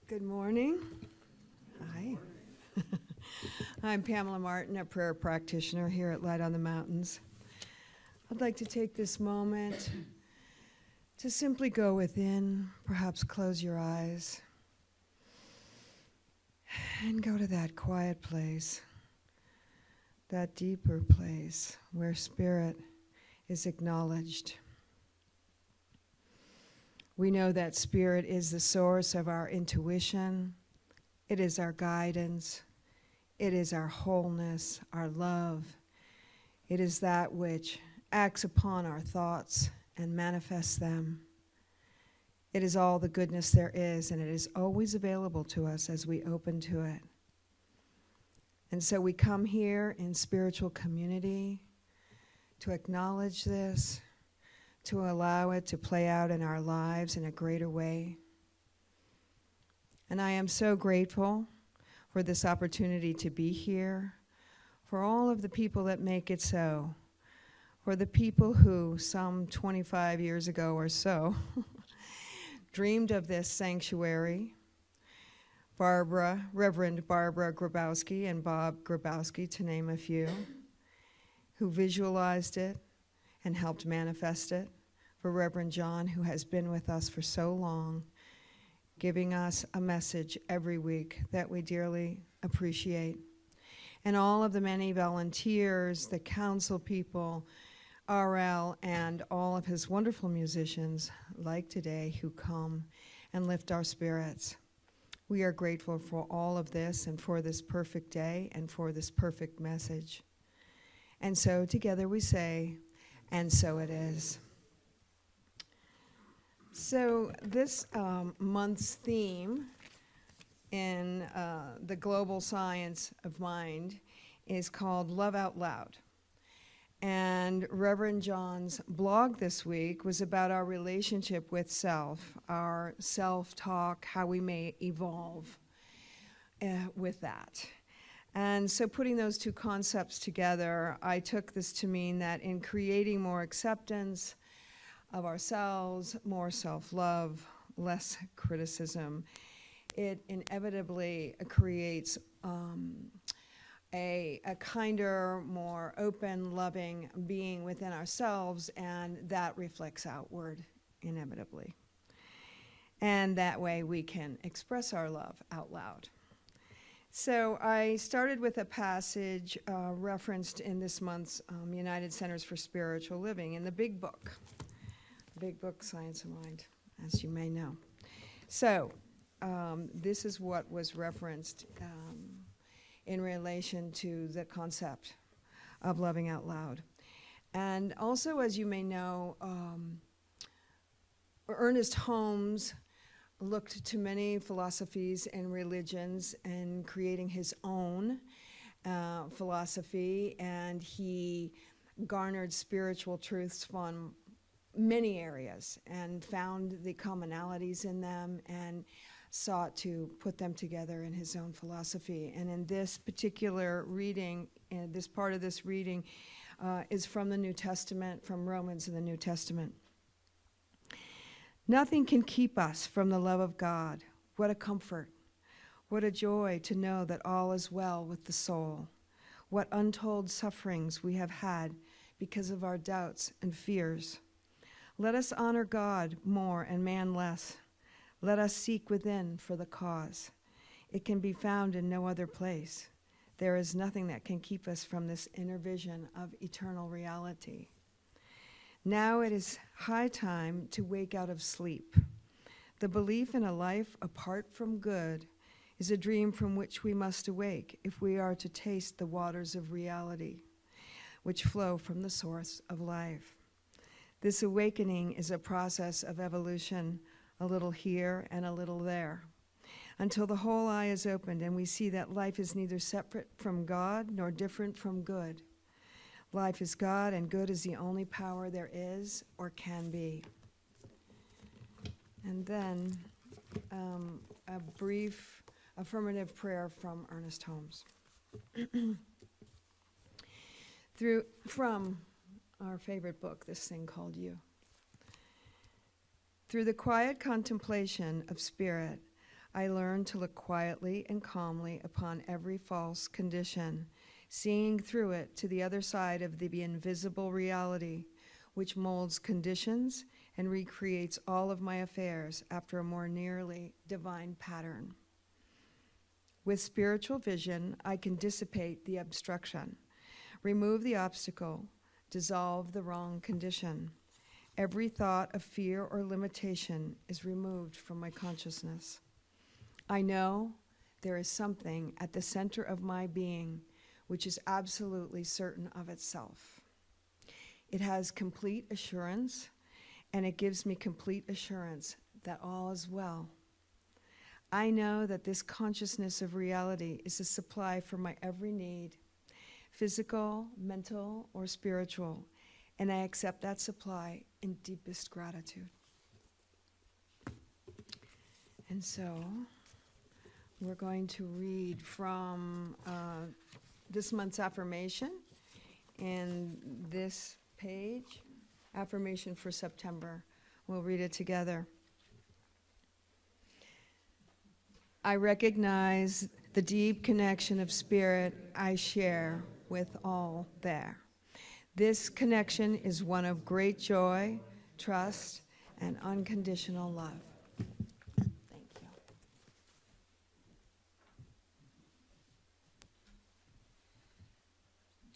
Good morning. Hi. I'm Pamela Martin, a prayer practitioner here at Light on the Mountains. I'd like to take this moment to simply go within, perhaps close your eyes, and go to that quiet place, that deeper place where spirit is acknowledged. We know that spirit is the source of our intuition. It is our guidance. It is our wholeness, our love. It is that which acts upon our thoughts and manifests them. It is all the goodness there is, and it is always available to us as we open to it. And so we come here in spiritual community to acknowledge this, to allow it to play out in our lives in a greater way. And I am so grateful for this opportunity to be here, for all of the people that make it so, for the people who some 25 years ago or so dreamed of this sanctuary, Reverend Barbara Grabowski and Bob Grabowski, to name a few, who visualized it and helped manifest it, for Reverend John, who has been with us for so long, giving us a message every week that we dearly appreciate. And all of the many volunteers, the council people, RL, and all of his wonderful musicians, like today, who come and lift our spirits. We are grateful for all of this and for this perfect day and for this perfect message. And so together we say, and so it is. So this month's theme in the global science of mind is called Love Out Loud. And Reverend John's blog this week was about our relationship with self, our self-talk, how we may evolve with that. And so putting those two concepts together, I took this to mean that in creating more acceptance of ourselves, more self-love, less criticism, it inevitably creates a kinder, more open, loving being within ourselves, and that reflects outward inevitably. And that way we can express our love out loud. So I started with a passage referenced in this month's United Centers for Spiritual Living in the Big Book, Science of Mind, as you may know. So this is what was referenced in relation to the concept of loving out loud. And also, as you may know, Ernest Holmes looked to many philosophies and religions and creating his own philosophy, and he garnered spiritual truths from many areas and found the commonalities in them and sought to put them together in his own philosophy. And in this particular reading, this part of this reading is from the New Testament, from Romans in the New Testament. Nothing can keep us from the love of God. What a comfort. What a joy to know that all is well with the soul. What untold sufferings we have had because of our doubts and fears. Let us honor God more and man less. Let us seek within for the cause. It can be found in no other place. There is nothing that can keep us from this inner vision of eternal reality. Now it is high time to wake out of sleep. The belief in a life apart from good is a dream from which we must awake if we are to taste the waters of reality, which flow from the source of life. This awakening is a process of evolution, a little here and a little there, until the whole eye is opened and we see that life is neither separate from God nor different from good. Life is God, and good is the only power there is or can be. And then a brief affirmative prayer from Ernest Holmes. From our favorite book, this thing called You. Through the quiet contemplation of spirit, I learned to look quietly and calmly upon every false condition, seeing through it to the other side of the invisible reality, which molds conditions and recreates all of my affairs after a more nearly divine pattern. With spiritual vision, I can dissipate the obstruction, remove the obstacle, dissolve the wrong condition. Every thought of fear or limitation is removed from my consciousness. I know there is something at the center of my being which is absolutely certain of itself. It has complete assurance, and it gives me complete assurance that all is well. I know that this consciousness of reality is a supply for my every need, physical, mental, or spiritual, and I accept that supply in deepest gratitude. And so, we're going to read from this month's affirmation, and this page, affirmation for September. We'll read it together. I recognize the deep connection of spirit I share with all there. This connection is one of great joy, trust, and unconditional love. Thank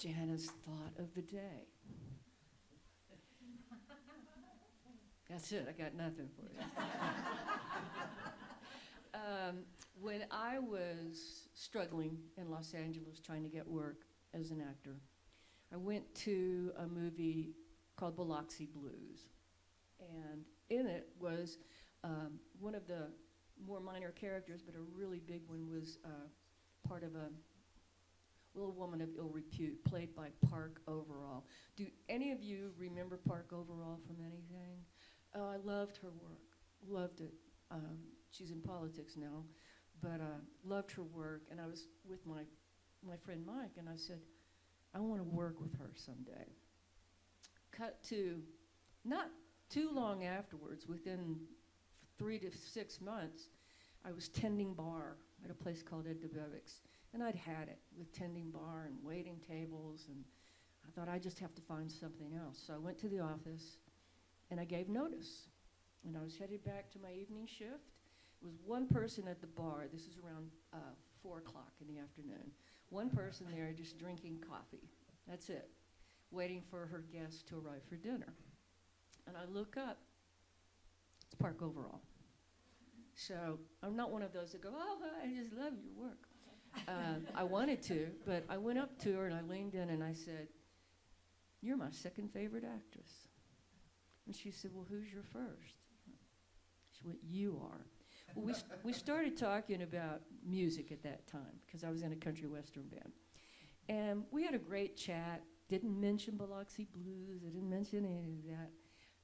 you. Jana's thought of the day. That's it, I got nothing for you. When I was struggling in Los Angeles trying to get work as an actor, I went to a movie called Biloxi Blues. And in it was one of the more minor characters, but a really big one was part of a little woman of ill repute, played by Park Overall. Do any of you remember Park Overall from anything? Oh, I loved her work, loved it. She's in politics now, but loved her work. And I was with my friend Mike, and I said, I want to work with her someday. Cut to not too long afterwards, within 3 to 6 months, I was tending bar at a place called Ed DeBevick's. And I'd had it with tending bar and waiting tables, and I thought I just have to find something else. So I went to the office, and I gave notice. And I was headed back to my evening shift. It was one person at the bar. This is around 4 o'clock in the afternoon. One person there just drinking coffee. That's it, waiting for her guests to arrive for dinner. And I look up, it's Park Overall. So I'm not one of those that go, oh, I just love your work. I wanted to, but I went up to her and I leaned in and I said, you're my second favorite actress. And she said, well, who's your first? She went, you are. Well, we started talking about music at that time, because I was in a country western band. And we had a great chat, didn't mention Biloxi Blues, I didn't mention any of that.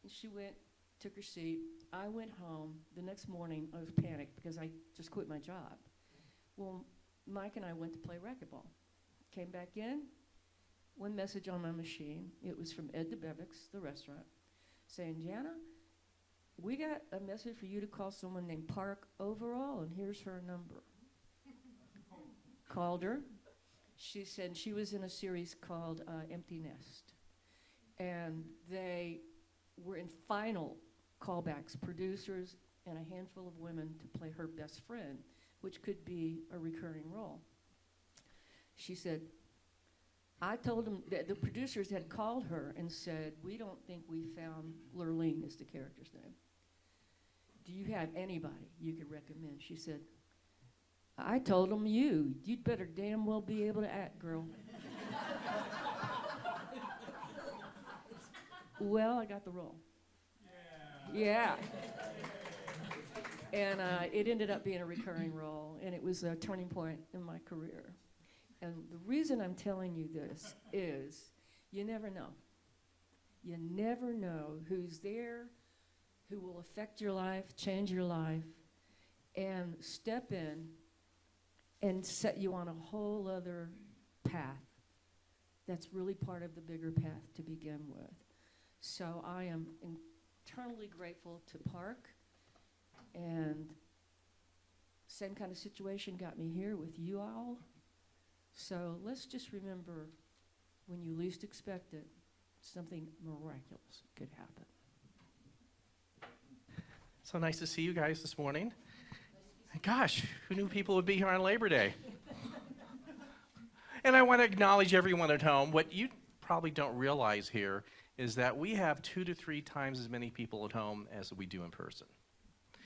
And she went, took her seat. I went home. The next morning, I was panicked because I just quit my job. Well, Mike and I went to play racquetball. Came back in, one message on my machine. It was from Ed DeBevick's, the restaurant, saying, Jana, we got a message for you to call someone named Park Overall, and here's her number. Called her. She said she was in a series called Empty Nest. And they were in final callbacks, producers and a handful of women to play her best friend, which could be a recurring role. She said, I told them that the producers had called her and said, we don't think we found Lurleen is the character's name. Do you have anybody you could recommend? She said, I told them you'd better damn well be able to act, girl. Well, I got the role. Yeah. And it ended up being a recurring role, and it was a turning point in my career. And the reason I'm telling you this is you never know. You never know who's there, who will affect your life, change your life, and step in and set you on a whole other path that's really part of the bigger path to begin with. So I am eternally grateful to Park and same kind of situation got me here with you all. So let's just remember, when you least expect it, something miraculous could happen. So nice to see you guys this morning. Gosh, who knew people would be here on Labor Day? And I want to acknowledge everyone at home. What you probably don't realize here is that we have 2 to 3 times as many people at home as we do in person.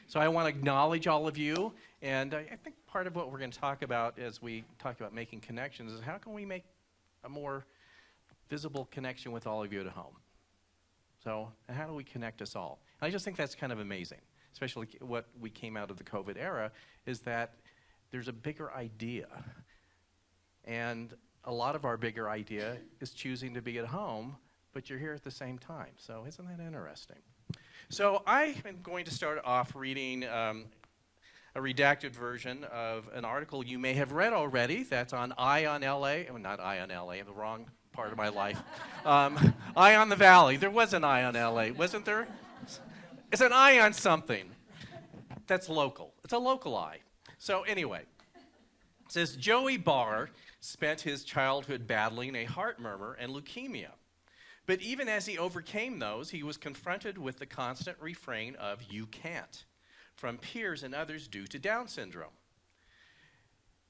So I want to acknowledge all of you, and I think part of what we're going to talk about as we talk about making connections is how can we make a more visible connection with all of you at home. So how do we connect us all? And I just think that's kind of amazing, especially what we came out of the COVID era, is that there's a bigger idea. And a lot of our bigger idea is choosing to be at home, but you're here at the same time. So isn't that interesting? So I am going to start off reading a redacted version of an article you may have read already. That's on Eye on LA. Oh, not Eye on LA, the wrong part of my life. Eye on the Valley. There was an Eye on LA, wasn't there? It's an eye on something. That's local. It's a local eye. So anyway, it says Joey Barr spent his childhood battling a heart murmur and leukemia. But even as he overcame those, he was confronted with the constant refrain of "you can't" from peers and others due to Down syndrome.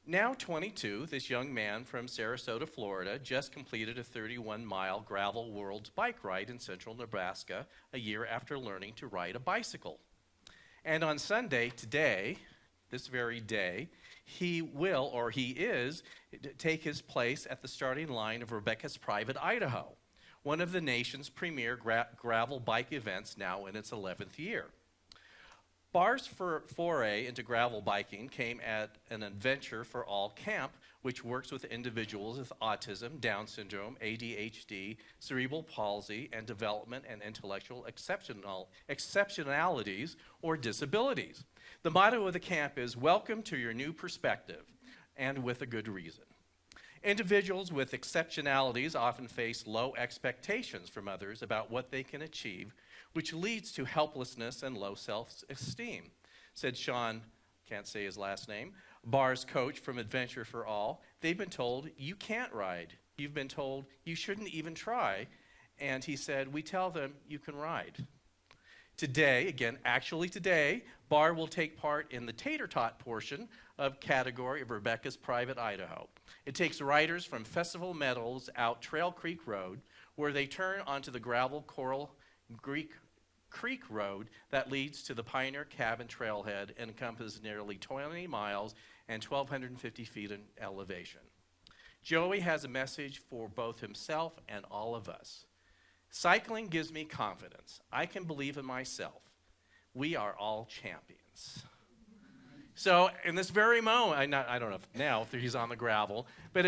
Now 22, this young man from Sarasota, Florida, just completed a 31-mile gravel world's bike ride in central Nebraska a year after learning to ride a bicycle. And on Sunday, today, this very day, he will, or he is, take his place at the starting line of Rebecca's Private Idaho, one of the nation's premier gravel bike events now in its 11th year. Barr's foray into gravel biking came at an Adventure for All camp, which works with individuals with autism, Down syndrome, ADHD, cerebral palsy, and development and intellectual exceptionalities or disabilities. The motto of the camp is, "Welcome to your new perspective," and with a good reason. Individuals with exceptionalities often face low expectations from others about what they can achieve, which leads to helplessness and low self-esteem, said Sean, can't say his last name, Barr's coach from Adventure for All. They've been told, "You can't ride." You've been told, "You shouldn't even try." And he said, "We tell them you can ride." Today, again, actually today, Barr will take part in the tater tot portion of category of Rebecca's Private Idaho. It takes riders from Festival Meadows out Trail Creek Road, where they turn onto the gravel Coral Creek Road that leads to the Pioneer Cabin Trailhead and encompasses nearly 20 miles and 1,250 feet in elevation. Joey has a message for both himself and all of us. Cycling gives me confidence. I can believe in myself. We are all champions. So in this very moment, I don't know if now if he's on the gravel, but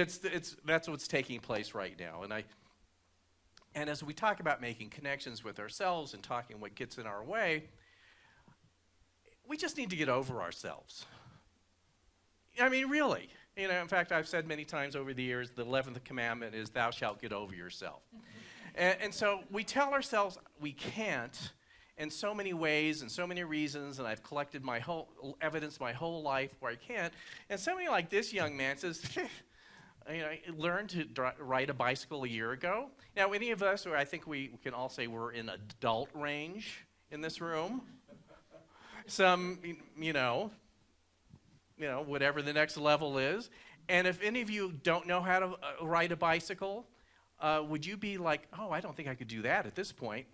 that's what's taking place right now. And as we talk about making connections with ourselves and talking what gets in our way, we just need to get over ourselves. I mean, really. You know, in fact, I've said many times over the years, the 11th commandment is, "Thou shalt get over yourself." And so we tell ourselves we can't in so many ways and so many reasons, and I've collected my whole evidence my whole life where I can't. And somebody like this young man says, I learned to ride a bicycle a year ago. Now, any of us, or I think we can all say we're in adult range in this room. Some, whatever the next level is. And if any of you don't know how to ride a bicycle, would you be like, "Oh, I don't think I could do that at this point.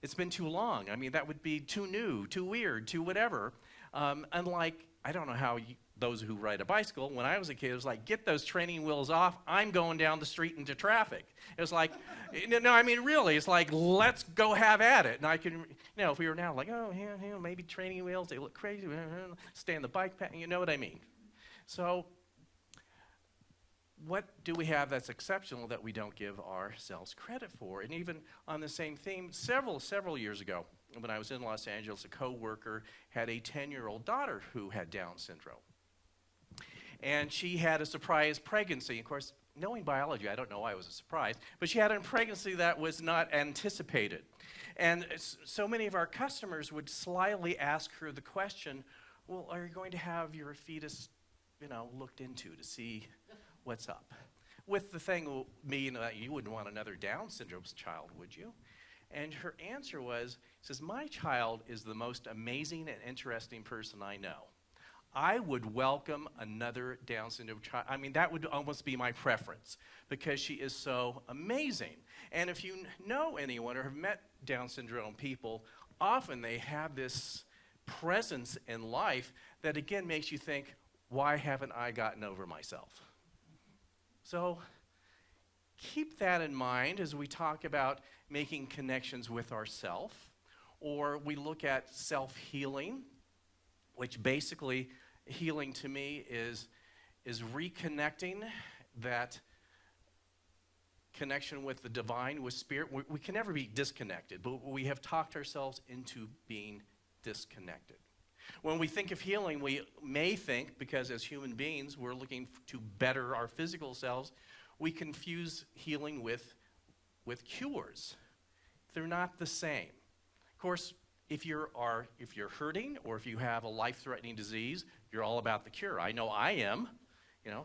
It's been too long. I mean, that would be too new, too weird, too whatever." Unlike, I don't know how those who ride a bicycle, when I was a kid, it was like, "Get those training wheels off. I'm going down the street into traffic." It was like, no, I mean, really, it's like, let's go have at it. And I can, if we were now like, "Oh, yeah, maybe training wheels, they look crazy, stay on the bike path," you know what I mean? So what do we have that's exceptional that we don't give ourselves credit for? And even on the same theme, several years ago, when I was in Los Angeles, a coworker had a 10-year-old daughter who had Down syndrome. And she had a surprise pregnancy. Of course, knowing biology, I don't know why it was a surprise, but she had a pregnancy that was not anticipated. And so many of our customers would slyly ask her the question, well, are you going to have your fetus, looked into to see what's up? With the thing meaning that you wouldn't want another Down syndrome child, would you? And her answer was, says, my child is the most amazing and interesting person I know. I would welcome another Down syndrome child. I mean, that would almost be my preference because she is so amazing. And if you know anyone or have met Down syndrome people, often they have this presence in life that again makes you think, why haven't I gotten over myself? So keep that in mind as we talk about making connections with ourself, or we look at self-healing, which basically healing to me is reconnecting that connection with the divine, with spirit. We can never be disconnected, but we have talked ourselves into being disconnected. When we think of healing, we may think, because as human beings, we're looking to better our physical selves, we confuse healing with cures. They're not the same. Of course, if you're hurting or if you have a life-threatening disease, you're all about the cure. I know I am. A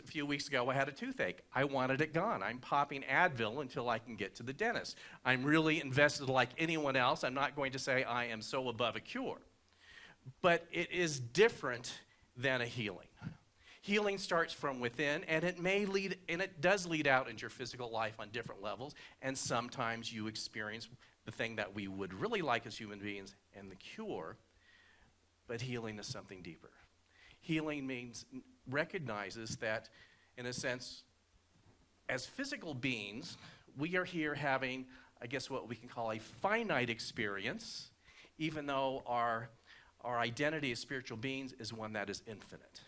few weeks ago, I had a toothache. I wanted it gone. I'm popping Advil until I can get to the dentist. I'm really invested like anyone else. I'm not going to say I am so above a cure. But it is different than a healing. Healing starts from within, and it does lead out into your physical life on different levels, and sometimes you experience the thing that we would really like as human beings and the cure, but healing is something deeper. Healing recognizes that, in a sense, as physical beings, we are here having, I guess, what we can call a finite experience, even though our identity as spiritual beings is one that is infinite.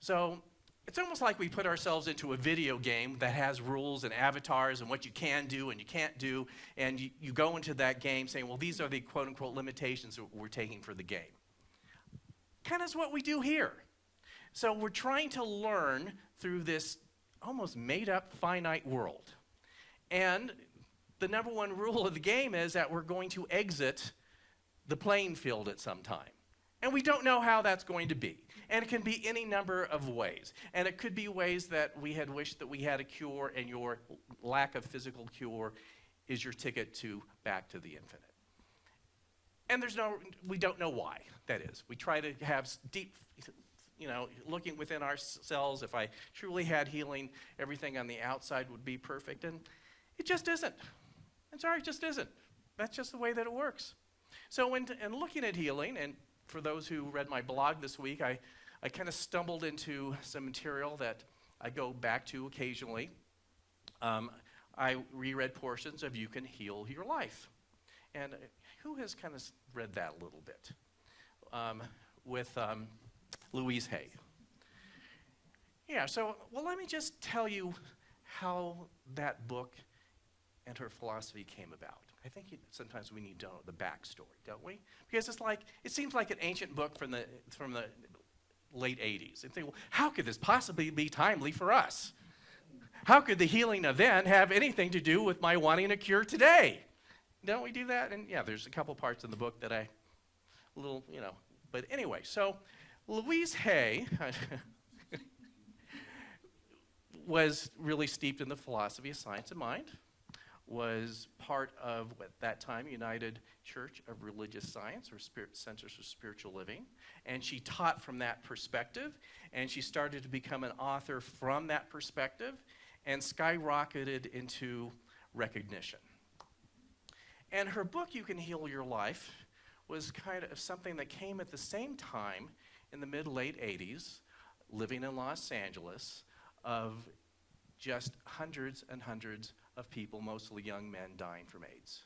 So it's almost like we put ourselves into a video game that has rules and avatars and what you can do and you can't do, and you go into that game saying, well, these are the quote-unquote limitations that we're taking for the game. Kind of is what we do here. So we're trying to learn through this almost made-up finite world. And the number one rule of the game is that we're going to exit the playing field at some time. And we don't know how that's going to be. And it can be any number of ways. And it could be ways that we had wished that we had a cure, and your lack of physical cure is your ticket back to the infinite. And we don't know why that is. We try to have deep, looking within ourselves. If I truly had healing, everything on the outside would be perfect. And it just isn't. I'm sorry, it just isn't. That's just the way that it works. So in looking at healing, and for those who read my blog this week, I kind of stumbled into some material that I go back to occasionally. I reread portions of You Can Heal Your Life. And who has kind of read that a little bit? With Louise Hay. Yeah, so, let me just tell you how that book and her philosophy came about. I think sometimes we need to know the backstory, don't we? Because it seems like an ancient book from the late 80s. And think, well, how could this possibly be timely for us? How could the healing of then have anything to do with my wanting a cure today? Don't we do that? And yeah, there's a couple parts in the book that but anyway, so Louise Hay was really steeped in the philosophy of science of mind, was part of, at that time, United Church of Religious Science, or Centers for Spiritual Living, and she taught from that perspective, and she started to become an author from that perspective, and skyrocketed into recognition. And her book, You Can Heal Your Life, was kind of something that came at the same time in the mid-late 80s, living in Los Angeles, of just hundreds and hundreds of people, mostly young men, dying from AIDS.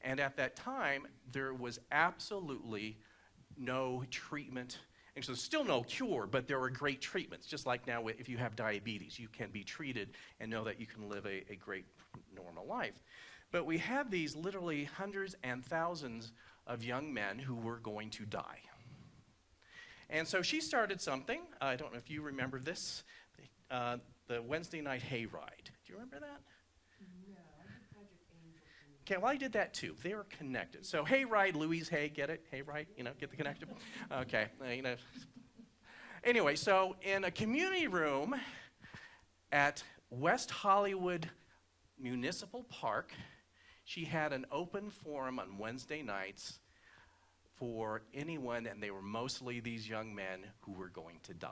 And at that time, there was absolutely no treatment, and so still no cure, but there were great treatments. Just like now, if you have diabetes, you can be treated and know that you can live a great normal life. But we had these literally hundreds and thousands of young men who were going to die. And so she started something. I don't know if you remember this, the Wednesday night hayride. Do you remember that? No, I think Project Angel. Okay, well, I did that too. They were connected. So, hayride, Louise Hay, get it? Hayride, get the connection? Okay, Anyway, so in a community room at West Hollywood Municipal Park, she had an open forum on Wednesday nights for anyone, and they were mostly these young men who were going to die.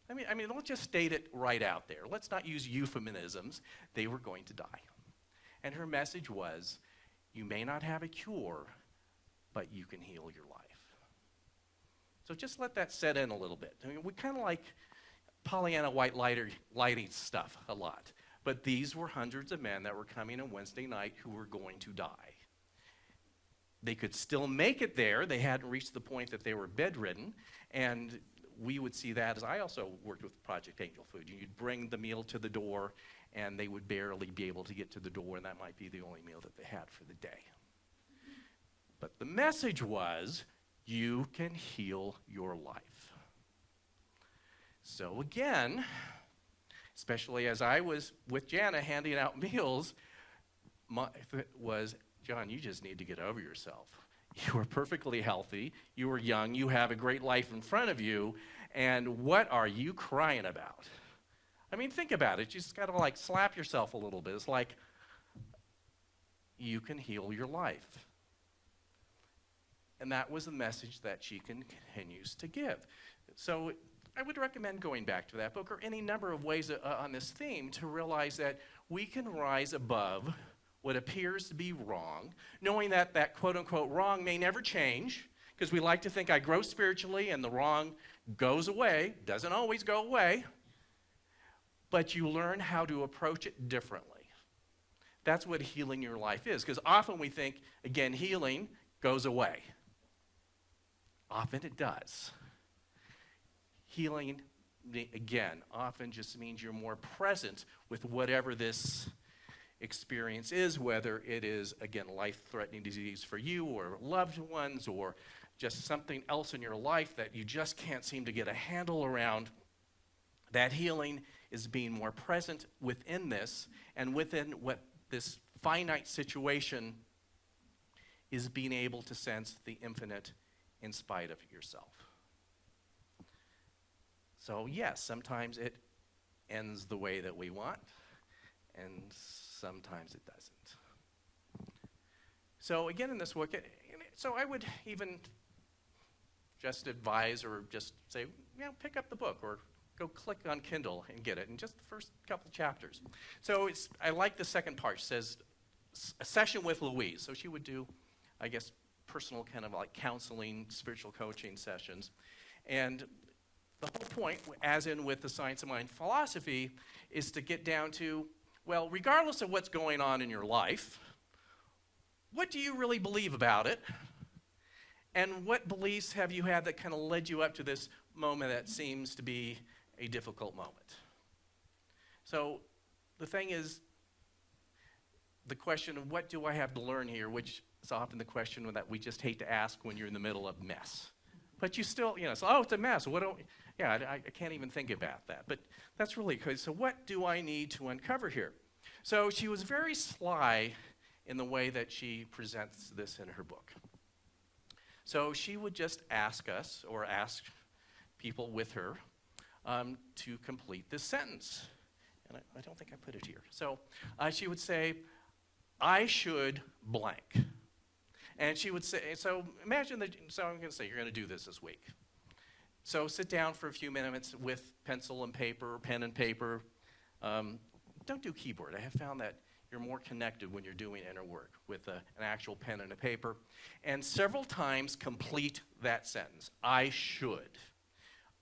I mean, let's just state it right out there. Let's not use euphemisms. They were going to die. And her message was, you may not have a cure, but you can heal your life. So just let that set in a little bit. I mean, we kind of like Pollyanna white lighting stuff a lot. But these were hundreds of men that were coming on Wednesday night who were going to die. They could still make it there. They hadn't reached the point that they were bedridden. And we would see that as I also worked with Project Angel Food. You'd bring the meal to the door, and they would barely be able to get to the door, and that might be the only meal that they had for the day. But the message was, you can heal your life. So again, especially as I was with Jana handing out meals, was, John, you just need to get over yourself. You are perfectly healthy, you are young, you have a great life in front of you, and what are you crying about? I mean, think about it. You just got to like slap yourself a little bit. It's like, you can heal your life. And that was the message that she continues to give. So I would recommend going back to that book or any number of ways on this theme to realize that we can rise above what appears to be wrong, knowing that that quote-unquote wrong may never change, because we like to think I grow spiritually and the wrong goes away. Doesn't always go away. But you learn how to approach it differently. That's what healing your life is, because often we think, again, healing goes away. Often it does. Healing, again, often just means you're more present with whatever this experience is, whether it is, again, life-threatening disease for you or loved ones or just something else in your life that you just can't seem to get a handle around. That healing is being more present within this, and within what this finite situation is being able to sense the infinite in spite of yourself. So yes, sometimes it ends the way that we want, and sometimes it doesn't. So again, in this book, so I would even just advise or just say, pick up the book or go click on Kindle and get it in just the first couple chapters. So I like the second part. It says, a session with Louise. So she would do, I guess, personal kind of like counseling, spiritual coaching sessions. And the whole point, as in with the Science of Mind philosophy, is to get down to, well, regardless of what's going on in your life, what do you really believe about it? And what beliefs have you had that kind of led you up to this moment that seems to be a difficult moment? So the thing is, the question of what do I have to learn here, which is often the question that we just hate to ask when you're in the middle of mess. But you still, so, it's a mess. I can't even think about that. But that's really good. So what do I need to uncover here? So she was very sly in the way that she presents this in her book. So she would just ask us, or ask people with her, to complete this sentence. And I don't think I put it here. So she would say, I should blank. And she would say, so imagine that, so I'm going to say, you're going to do this week. So sit down for a few minutes with pencil and paper, pen and paper. Don't do keyboard. I have found that you're more connected when you're doing inner work with an actual pen and a paper. And several times complete that sentence. I should.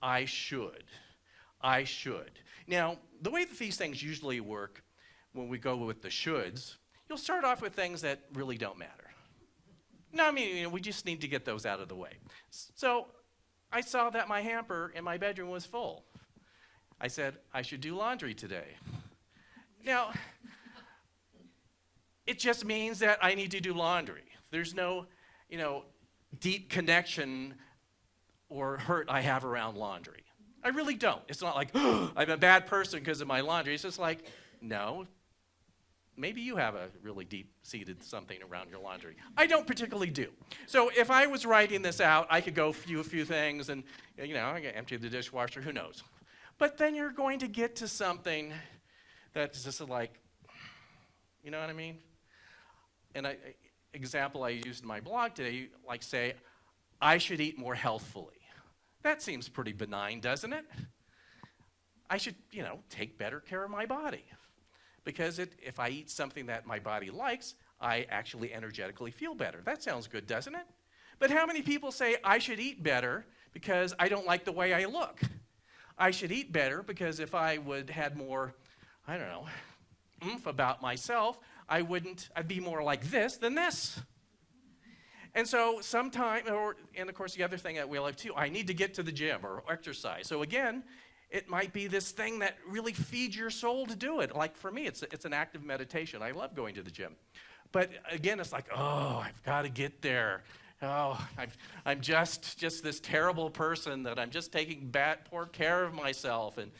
I should. I should. Now, the way that these things usually work when we go with the shoulds, you'll start off with things that really don't matter. No, I mean, we just need to get those out of the way. So I saw that my hamper in my bedroom was full. I said, I should do laundry today. Now, it just means that I need to do laundry. There's no, deep connection or hurt I have around laundry. I really don't. It's not like, I'm a bad person because of my laundry. It's just like, no, maybe you have a really deep-seated something around your laundry. I don't particularly do. So if I was writing this out, I could go a few things and, I could empty the dishwasher, who knows. But then you're going to get to something that's just like, you know what I mean? And example I used in my blog today, like say, I should eat more healthfully. That seems pretty benign, doesn't it? I should, take better care of my body. Because if I eat something that my body likes, I actually energetically feel better. That sounds good, doesn't it? But how many people say, I should eat better because I don't like the way I look? I should eat better because if I had more, oomph about myself, I'd be more like this than this. And so and of course the other thing that we like too, I need to get to the gym or exercise. So again, it might be this thing that really feeds your soul to do it. Like for me, it's an active meditation. I love going to the gym. But again, it's like, oh, I've got to get there. Oh, I'm just this terrible person that I'm just taking poor care of myself. And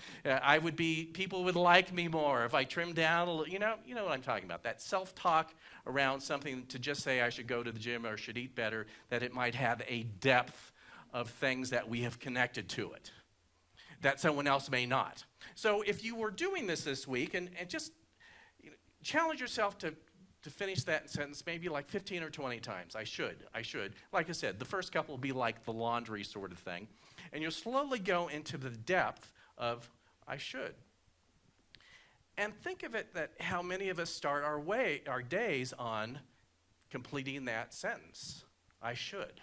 people would like me more if I trim down a little. You know what I'm talking about. That self-talk around something to just say I should go to the gym or should eat better, that it might have a depth of things that we have connected to it that someone else may not. So if you were doing this week, and just challenge yourself to finish that sentence maybe like 15 or 20 times. I should. Like I said, the first couple will be like the laundry sort of thing. And you'll slowly go into the depth of I should. And think of it that how many of us start our days on completing that sentence. I should.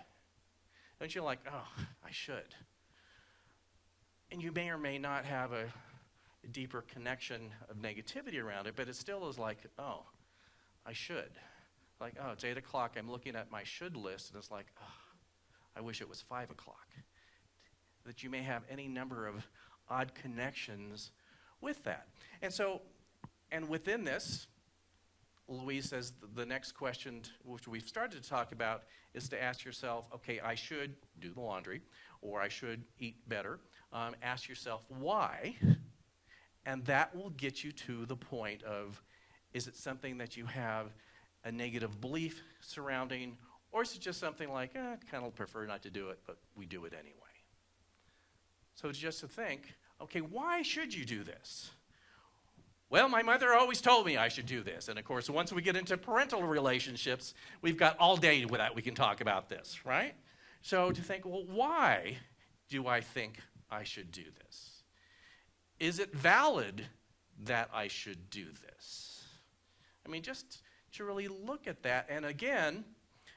Don't you like, oh, I should. And you may or may not have a deeper connection of negativity around it, but it still is like, oh, I should. Like, oh, it's 8 o'clock. I'm looking at my should list, and it's like, oh, I wish it was 5 o'clock. That you may have any number of odd connections with that. And within this, Louise says the next question, which we've started to talk about, is to ask yourself, okay, I should do the laundry, or I should eat better. Ask yourself why, and that will get you to the point of, is it something that you have a negative belief surrounding, or is it just something like, I kind of prefer not to do it, but we do it anyway? So it's just to think, okay, why should you do this? Well, my mother always told me I should do this. And of course, once we get into parental relationships, we've got all day with that we can talk about this, right? So to think, well, why do I think I should do this? Is it valid that I should do this? I mean, just to really look at that. And again,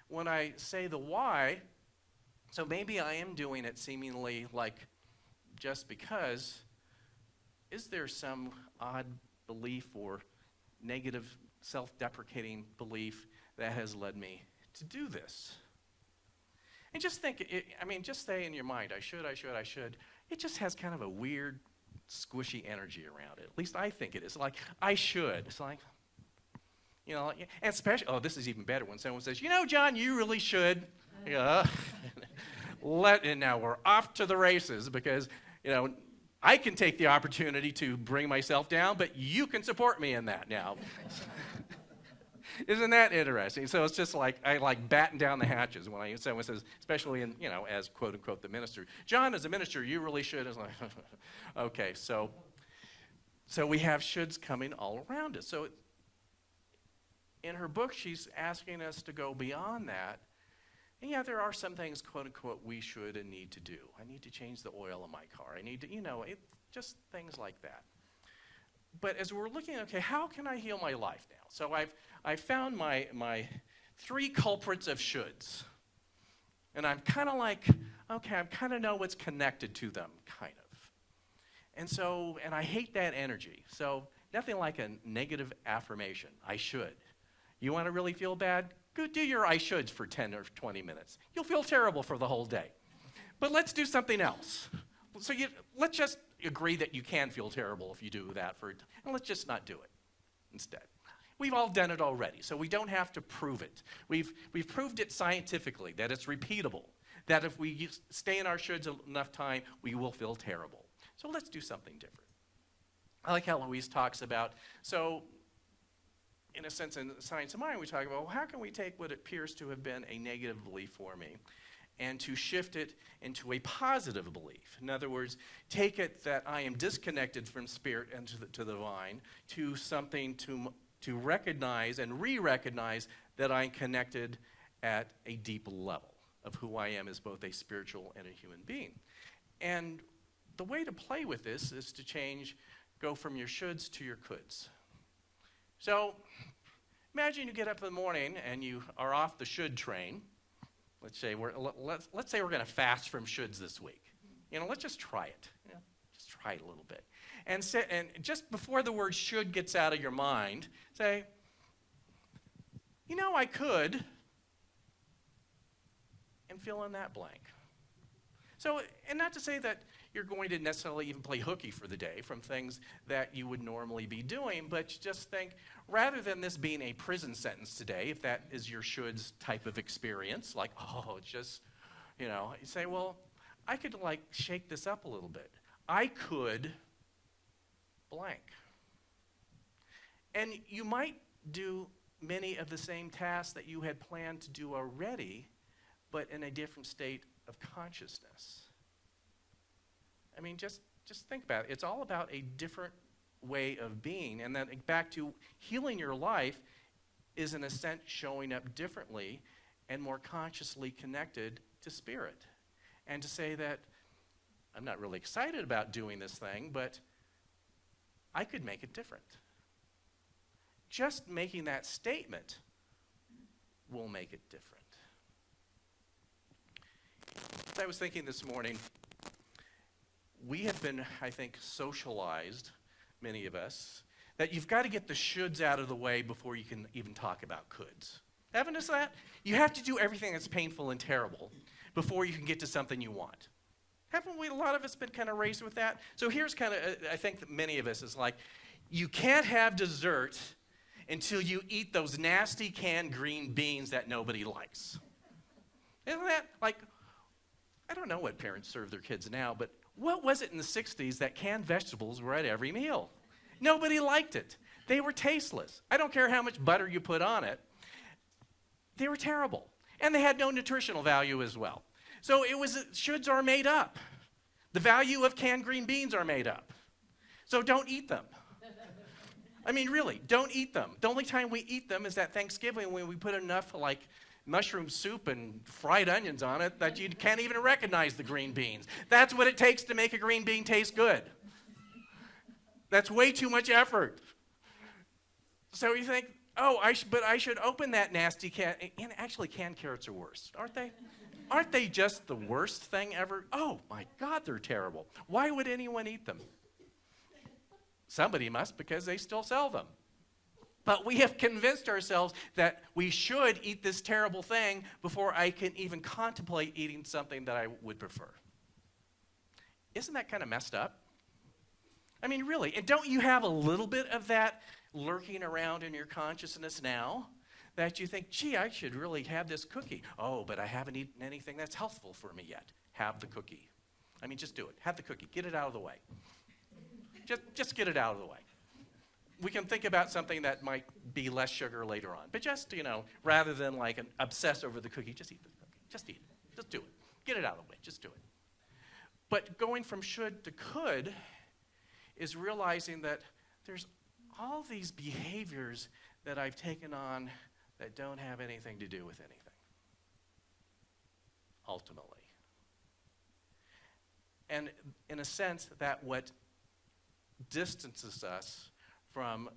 when I say the why, so maybe I am doing it seemingly like just because, is there some odd belief or negative self-deprecating belief that has led me to do this? And just think, just say in your mind, I should. It just has kind of a weird, squishy energy around it. At least I think it is. Like, I should. It's like, and especially, this is even better when someone says, John, you really should. And now we're off to the races because, I can take the opportunity to bring myself down, but you can support me in that now. Isn't that interesting? So it's just like, I like batten down the hatches when someone says, especially in, as quote unquote the minister, John, as a minister, you really should. It's like, okay, so we have shoulds coming all around us. So in her book, she's asking us to go beyond that. And yeah, there are some things, quote unquote, we should and need to do. I need to change the oil in my car. I need to, just things like that. But as we're looking, okay, how can I heal my life now? So I've found my 3 culprits of shoulds. And I'm kind of like, okay, I kind of know what's connected to them, kind of. And I hate that energy. So nothing like a negative affirmation. I should. You want to really feel bad? Go do your I shoulds for 10 or 20 minutes. You'll feel terrible for the whole day. But let's do something else. So let's just agree that you can feel terrible if you do that and let's just not do it instead. We've all done it already, so we don't have to prove it. We've proved it scientifically, that it's repeatable, that if we stay in our shoulds enough time, we will feel terrible. So let's do something different. I like how Louise talks about, so in a sense, in science of mind, we talk about, well, how can we take what appears to have been a negative belief for me and to shift it into a positive belief? In other words, take it that I am disconnected from spirit and to the divine to something to recognize and re-recognize that I'm connected at a deep level of who I am as both a spiritual and a human being. And the way to play with this is to go from your shoulds to your coulds. So imagine you get up in the morning and you are off the should train. Let's say we're going to fast from shoulds this week. Let's just try it. Just try it a little bit. And just before the word should gets out of your mind, say, I could, and fill in that blank. So, and not to say that you're going to necessarily even play hooky for the day from things that you would normally be doing, but just think, rather than this being a prison sentence today, if that is your shoulds type of experience, like, it's just, you say, well, I could shake this up a little bit. I could blank. And you might do many of the same tasks that you had planned to do already, but in a different state of consciousness. I mean, just think about it. It's all about a different way of being. And then back to healing your life is, in a sense, showing up differently and more consciously connected to spirit. And to say that I'm not really excited about doing this thing, but I could make it different. Just making that statement will make it different. As I was thinking this morning, we have been, I think, socialized, many of us, that you've got to get the shoulds out of the way before you can even talk about coulds. Haven't you noticed that? You have to do everything that's painful and terrible before you can get to something you want. Haven't we, a lot of us, been kind of raised with that? So here's kind of, I think that many of us is like, you can't have dessert until you eat those nasty canned green beans that nobody likes. Isn't that like, I don't know what parents serve their kids now, but what was it in the 60s that canned vegetables were at every meal? Nobody liked it. They were tasteless. I don't care how much butter you put on it. They were terrible. And they had no nutritional value as well. So shoulds are made up. The value of canned green beans are made up. So don't eat them. I mean, really, don't eat them. The only time we eat them is at Thanksgiving when we put enough mushroom soup and fried onions on it that you can't even recognize the green beans. That's what it takes to make a green bean taste good. That's way too much effort. So you think, but I should open that nasty can. And actually, canned carrots are worse, aren't they? Aren't they just the worst thing ever? Oh my God, they're terrible. Why would anyone eat them? Somebody must, because they still sell them. But we have convinced ourselves that we should eat this terrible thing before I can even contemplate eating something that I would prefer. Isn't that kind of messed up? I mean, really, and don't you have a little bit of that lurking around in your consciousness now? That you think, gee, I should really have this cookie. Oh, but I haven't eaten anything that's healthful for me yet. Have the cookie. I mean, just do it. Have the cookie. Get it out of the way. Just get it out of the way. We can think about something that might be less sugar later on. But just, rather than obsess over the cookie, just eat the cookie. Just eat it. Just do it. Get it out of the way. Just do it. But going from should to could is realizing that there's all these behaviors that I've taken on that don't have anything to do with anything, ultimately. And in a sense, that what distances us from,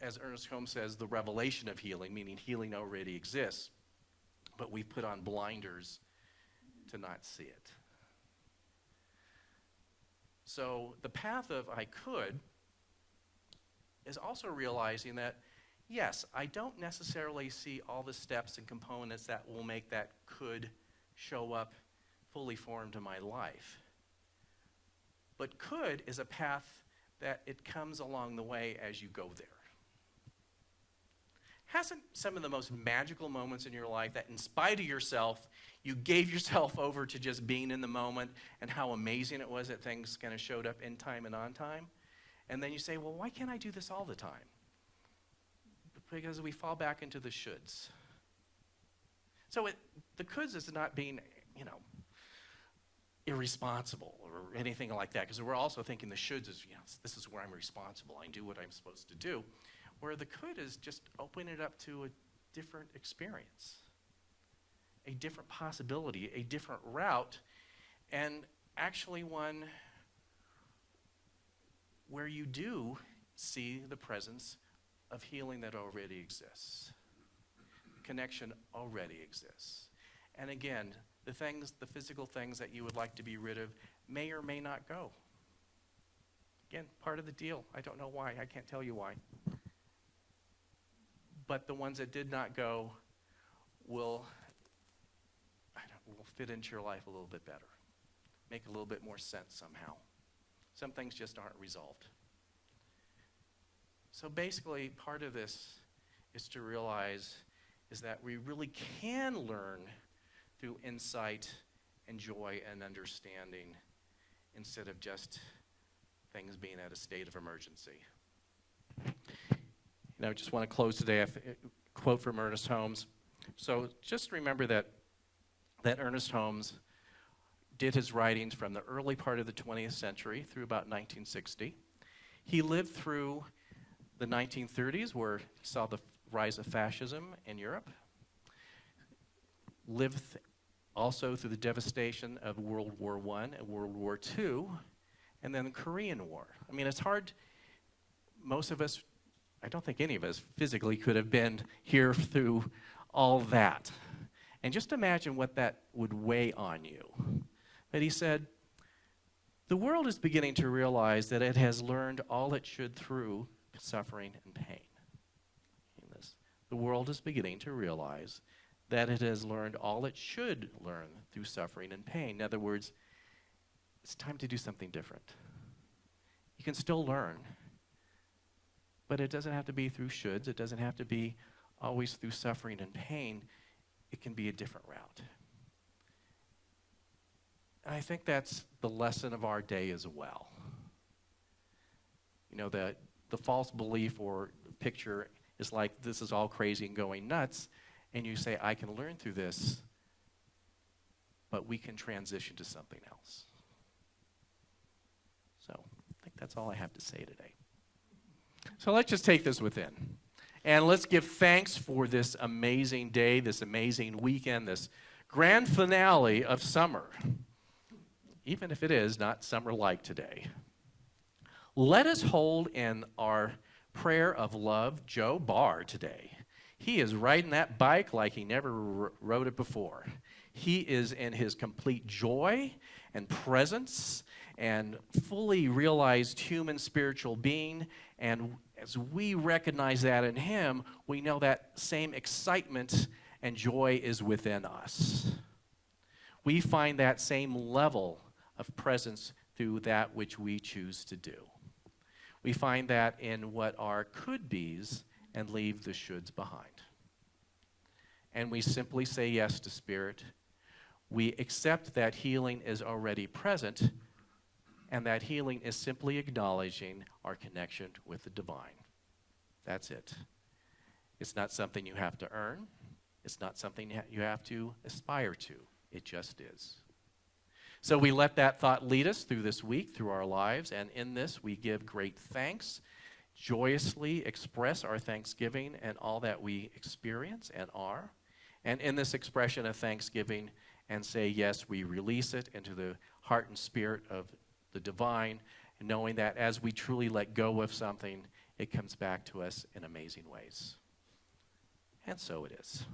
as Ernest Holmes says, the revelation of healing, meaning healing already exists, but we've put on blinders to not see it. So the path of I could is also realizing that, yes, I don't necessarily see all the steps and components that will make that could show up fully formed in my life. But could is a path that it comes along the way as you go there. Hasn't some of the most magical moments in your life that in spite of yourself, you gave yourself over to just being in the moment and how amazing it was that things kind of showed up in time and on time? And then you say, well, why can't I do this all the time? because we fall back into the shoulds. So the coulds is not being, irresponsible or anything like that, because we're also thinking the shoulds is, this is where I'm responsible. I do what I'm supposed to do. Where the could is just opening it up to a different experience, a different possibility, a different route, and actually one where you do see the presence of healing that already exists. Connection already exists. And again, the physical things that you would like to be rid of may or may not go. Again, part of the deal. I don't know why. I can't tell you why. But the ones that did not go will fit into your life a little bit better. Make a little bit more sense somehow. Some things just aren't resolved. So basically, part of this is to realize is that we really can learn through insight and joy and understanding instead of just things being at a state of emergency. I just want to close today. A quote from Ernest Holmes. So just remember that Ernest Holmes did his writings from the early part of the 20th century through about 1960. He lived through the 1930s, where he saw the rise of fascism in Europe. Lived also through the devastation of World War I and World War II, and then the Korean War. I mean, it's hard. Most of us, I don't think any of us physically could have been here through all that. And just imagine what that would weigh on you. But he said, the world is beginning to realize that it has learned all it should through suffering and pain. The world is beginning to realize that it has learned all it should learn through suffering and pain. In other words, it's time to do something different. You can still learn, but it doesn't have to be through shoulds. It doesn't have to be always through suffering and pain. It can be a different route. And I think that's the lesson of our day as well. The false belief or picture is like this is all crazy and going nuts, and you say, I can learn through this, but we can transition to something else. So I think that's all I have to say today. So let's just take this within, and let's give thanks for this amazing day, this amazing weekend, this grand finale of summer, even if it is not summer-like today. Let us hold in our prayer of love Joe Barr today. He is riding that bike like he never rode it before. He is in his complete joy and presence and fully realized human spiritual being. And as we recognize that in him, we know that same excitement and joy is within us. We find that same level of presence through that which we choose to do. We find that in what are could-be's and leave the shoulds behind. And we simply say yes to Spirit. We accept that healing is already present, and that healing is simply acknowledging our connection with the divine. That's it. It's not something you have to earn. It's not something you have to aspire to. It just is. So we let that thought lead us through this week, through our lives, and in this we give great thanks, joyously express our thanksgiving and all that we experience and are. And in this expression of thanksgiving and say, yes, we release it into the heart and spirit of the divine, knowing that as we truly let go of something, it comes back to us in amazing ways. And so it is.